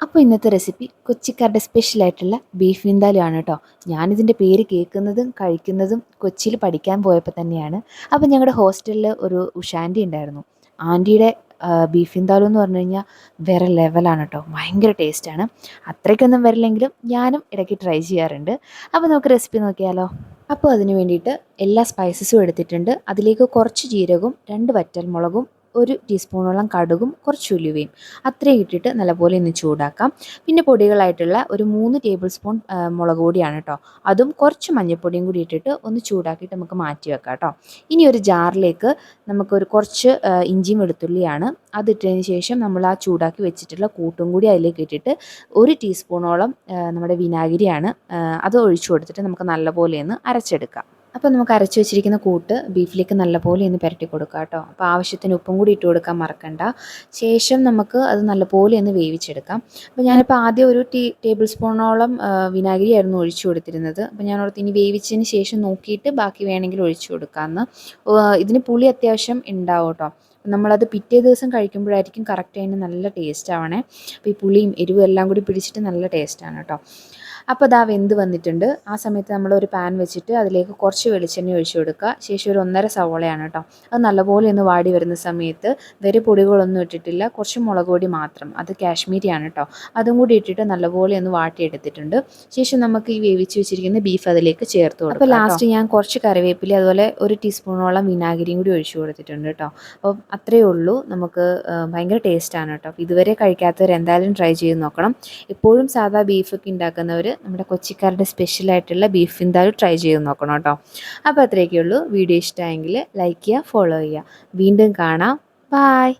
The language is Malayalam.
അപ്പോൾ ഇന്നത്തെ റെസിപ്പി കൊച്ചിക്കാരുടെ സ്പെഷ്യലായിട്ടുള്ള ബീഫ് വിന്താലു ആണ് കേട്ടോ. ഞാനിതിൻ്റെ പേര് കേൾക്കുന്നതും കഴിക്കുന്നതും കൊച്ചിയിൽ പഠിക്കാൻ പോയപ്പോൾ തന്നെയാണ്. അപ്പോൾ ഞങ്ങളുടെ ഹോസ്റ്റലിൽ ഒരു ഉഷാൻറ്റി ഉണ്ടായിരുന്നു. ആൻറ്റിയുടെ ബീഫ് വിന്താലു എന്ന് പറഞ്ഞു കഴിഞ്ഞാൽ വേറെ ലെവലാണ് കേട്ടോ. ഭയങ്കര ടേസ്റ്റാണ്. അത്രയ്ക്കൊന്നും വരില്ലെങ്കിലും ഞാനും ഇടയ്ക്ക് ട്രൈ ചെയ്യാറുണ്ട്. അപ്പോൾ നമുക്ക് റെസിപ്പി നോക്കിയാലോ. അപ്പോൾ അതിന് വേണ്ടിയിട്ട് എല്ലാ സ്പൈസസും എടുത്തിട്ടുണ്ട്. അതിലേക്ക് കുറച്ച് ജീരകവും 2 വറ്റൽമുളകും 1 ടീസ്പൂണോളം കടുകും കുറച്ച് ഉലുവയും അത്രയും ഇട്ടിട്ട് നല്ലപോലെ ഒന്ന് ചൂടാക്കാം. പിന്നെ പൊടികളായിട്ടുള്ള ഒരു 3 ടേബിൾ സ്പൂൺ മുളക് പൊടിയാണ് കേട്ടോ. അതും കുറച്ച് മഞ്ഞൾപ്പൊടിയും കൂടി ഇട്ടിട്ട് ഒന്ന് ചൂടാക്കിയിട്ട് നമുക്ക് മാറ്റി വെക്കാം കേട്ടോ. ഇനി ഒരു ജാറിലേക്ക് നമുക്കൊരു കുറച്ച് ഇഞ്ചിയും വെളുത്തുള്ളിയാണ് അതിട്ടതിന് ശേഷം നമ്മൾ ആ ചൂടാക്കി വെച്ചിട്ടുള്ള കൂട്ടും കൂടി അതിലേക്ക് ഇട്ടിട്ട് 1 ടീസ്പൂണോളം നമ്മുടെ വിനാഗിരിയാണ് അത് ഒഴിച്ചു കൊടുത്തിട്ട് നമുക്ക് നല്ലപോലെ ഒന്ന് അരച്ചെടുക്കാം. അപ്പോൾ നമുക്ക് അരച്ച് വെച്ചിരിക്കുന്ന കൂട്ട് ബീഫിലേക്ക് നല്ലപോലെ ഒന്ന് പുരട്ടി കൊടുക്കുക കേട്ടോ. അപ്പോൾ ആവശ്യത്തിന് ഉപ്പും കൂടി ഇട്ട് കൊടുക്കാൻ മറക്കണ്ട. ശേഷം നമുക്ക് അത് നല്ലപോലെ ഒന്ന് വേവിച്ചെടുക്കാം. അപ്പോൾ ഞാനിപ്പോൾ ആദ്യം ഒരു ടേബിൾ സ്പൂണോളം വിനാഗിരി ആയിരുന്നു ഒഴിച്ചു കൊടുത്തിരുന്നത്. അപ്പോൾ ഞാൻ ഓർത്ത് ഇനി വേവിച്ചതിന് ശേഷം നോക്കിയിട്ട് ബാക്കി വേണമെങ്കിൽ ഒഴിച്ചു കൊടുക്കാമെന്ന്. ഇതിന് പുളി അത്യാവശ്യം ഉണ്ടാവും കേട്ടോ. നമ്മളത് പിറ്റേ ദിവസം കഴിക്കുമ്പോഴായിരിക്കും കറക്റ്റ് അതിന് നല്ല ടേസ്റ്റ് ആവണേ. അപ്പോൾ ഈ പുളിയും എരിവും എല്ലാം കൂടി പിടിച്ചിട്ട് നല്ല ടേസ്റ്റാണ് കേട്ടോ. അപ്പോൾ അതാ വെന്ത് വന്നിട്ടുണ്ട്. ആ സമയത്ത് നമ്മളൊരു പാൻ വെച്ചിട്ട് അതിലേക്ക് കുറച്ച് വെളിച്ചെണ്ണ ഒഴിച്ചു കൊടുക്കുക. ശേഷം ഒരു 1.5 സവോളയാണ് കേട്ടോ. അത് നല്ലപോലെ ഒന്ന് വാടി വരുന്ന സമയത്ത് വേറെ പൊടികളൊന്നും ഇട്ടിട്ടില്ല, കുറച്ച് മുളക് പൊടി മാത്രം, അത് കാശ്മീരിയാണ് കേട്ടോ. അതും കൂടി ഇട്ടിട്ട് നല്ലപോലെ ഒന്ന് വാട്ടിയെടുത്തിട്ടുണ്ട്. ശേഷം നമുക്ക് ഈ വേവിച്ച് വെച്ചിരിക്കുന്ന ബീഫ് അതിലേക്ക് ചേർത്ത് കൊടുക്കാം. അപ്പോൾ ലാസ്റ്റ് ഞാൻ കുറച്ച് കറിവേപ്പില അതുപോലെ 1 ടീസ്പൂണോളം വിനാഗിരിയും കൂടി ഒഴിച്ചു കൊടുത്തിട്ടുണ്ട് കേട്ടോ. അപ്പോൾ അത്രയേ ഉള്ളൂ. നമുക്ക് ഭയങ്കര ടേസ്റ്റാണ് കേട്ടോ. അപ്പോൾ ഇതുവരെ കഴിക്കാത്തവർ എന്തായാലും ട്രൈ ചെയ്ത് നോക്കണം. എപ്പോഴും സാധാ ബീഫൊക്കെ ഉണ്ടാക്കുന്നവർ നമ്മുടെ കൊച്ചിക്കാരുടെ സ്പെഷ്യലായിട്ടുള്ള ബീഫ് വിന്താലു ട്രൈ ചെയ്ത് നോക്കണം കേട്ടോ. അപ്പോൾ അത്രയൊക്കെ ഉള്ളൂ. വീഡിയോ ഇഷ്ടമായെങ്കിൽ ലൈക്ക് ചെയ്യുക, ഫോളോ ചെയ്യുക. വീണ്ടും കാണാം. ബായ്.